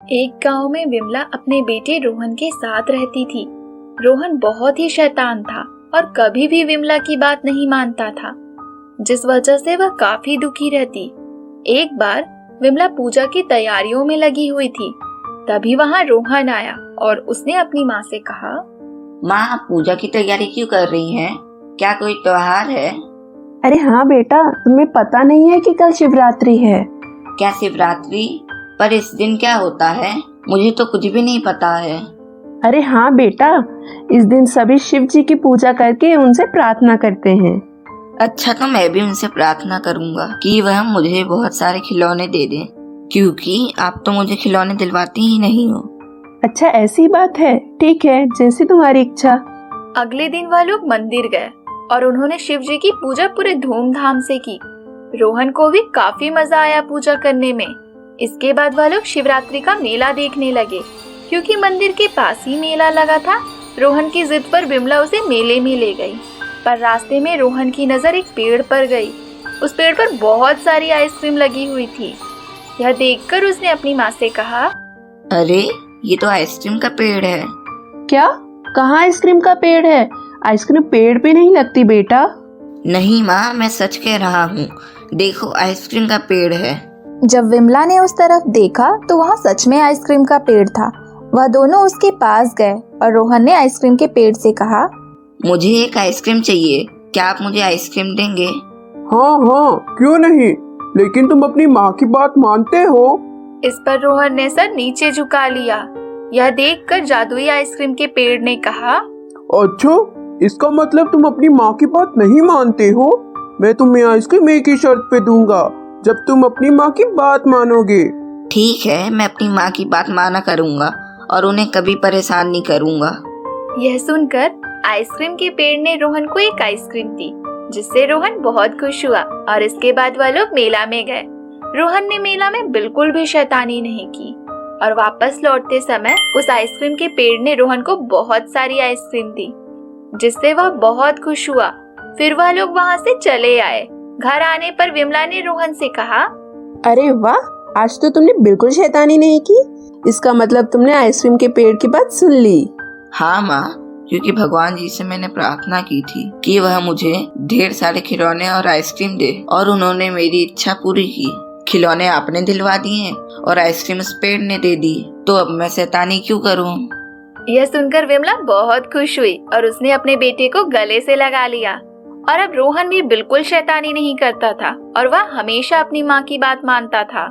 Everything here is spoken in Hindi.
एक गांव में विमला अपने बेटे रोहन के साथ रहती थी। रोहन बहुत ही शैतान था और कभी भी विमला की बात नहीं मानता था, जिस वजह से वह काफी दुखी रहती। एक बार विमला पूजा की तैयारियों में लगी हुई थी, तभी वहां रोहन आया और उसने अपनी माँ से कहा, माँ, पूजा की तैयारी क्यों कर रही हैं? क्या कोई त्योहार है? अरे हाँ बेटा, तुम्हें पता नहीं है कि कल शिवरात्रि है। क्या शिवरात्रि? पर इस दिन क्या होता है? मुझे तो कुछ भी नहीं पता है। अरे हाँ बेटा, इस दिन सभी शिव जी की पूजा करके उनसे प्रार्थना करते हैं। अच्छा, तो मैं भी उनसे प्रार्थना करूंगा कि वह मुझे बहुत सारे खिलौने दे दें, क्योंकि आप तो मुझे खिलौने दिलवाती ही नहीं हो। अच्छा, ऐसी बात है, ठीक है, जैसी तुम्हारी इच्छा। अगले दिन वह लोग मंदिर गए और उन्होंने शिव जी की पूजा पूरे धूमधाम से की। रोहन को भी काफी मजा आया पूजा करने में। इसके बाद वह लोग शिवरात्रि का मेला देखने लगे, क्योंकि मंदिर के पास ही मेला लगा था। रोहन की जिद पर विमला उसे मेले में ले गई, पर रास्ते में रोहन की नजर एक पेड़ पर गई। उस पेड़ पर बहुत सारी आइसक्रीम लगी हुई थी। यह देखकर उसने अपनी माँ से कहा, अरे, ये तो आइसक्रीम का पेड़ है। क्या? कहाँ आइसक्रीम का पेड़ है? आइसक्रीम पेड़ पे नहीं लगती बेटा। नहीं माँ, मैं सच कह रहा हूँ। देखो, आइसक्रीम का पेड़ है। जब विमला ने उस तरफ देखा तो वहाँ सच में आइसक्रीम का पेड़ था। वह दोनों उसके पास गए और रोहन ने आइसक्रीम के पेड़ से कहा, मुझे एक आइसक्रीम चाहिए। क्या आप मुझे आइसक्रीम देंगे? हाँ हाँ, क्यों नहीं, लेकिन तुम अपनी माँ की बात मानते हो? इस पर रोहन ने सर नीचे झुका लिया। यह देखकर जादुई आइसक्रीम के पेड़ ने कहा, अच्छा, इसका मतलब तुम अपनी माँ की बात नहीं मानते हो? मैं तुम्हें आइसक्रीम एक ही शर्त पे दूंगा, जब तुम अपनी माँ की बात मानोगे। ठीक है, मैं अपनी माँ की बात माना करूँगा और उन्हें कभी परेशान नहीं करूँगा। यह सुनकर आइसक्रीम के पेड़ ने रोहन को एक आइसक्रीम दी, जिससे रोहन बहुत खुश हुआ और इसके बाद वह लोग मेला में गए। रोहन ने मेला में बिल्कुल भी शैतानी नहीं की और वापस लौटते समय उस आइसक्रीम के पेड़ ने रोहन को बहुत सारी आइसक्रीम दी, जिससे वह बहुत खुश हुआ। फिर वह लोग वहाँ से चले आए। घर आने पर विमला ने रोहन से कहा, अरे वाह, आज तो तुमने बिल्कुल शैतानी नहीं की। इसका मतलब तुमने आइसक्रीम के पेड़ की बात सुन ली। हाँ माँ, क्योंकि भगवान जी से मैंने प्रार्थना की थी कि वह मुझे ढेर सारे खिलौने और आइसक्रीम दे, और उन्होंने मेरी इच्छा पूरी की। खिलौने आपने दिलवा दिए और आइसक्रीम उस पेड़ ने दे दी, तो अब मैं शैतानी क्यों करूँ? यह सुनकर विमला बहुत खुश हुई और उसने अपने बेटे को गले से लगा लिया। और अब रोहन भी बिल्कुल शैतानी नहीं करता था और वह हमेशा अपनी माँ की बात मानता था।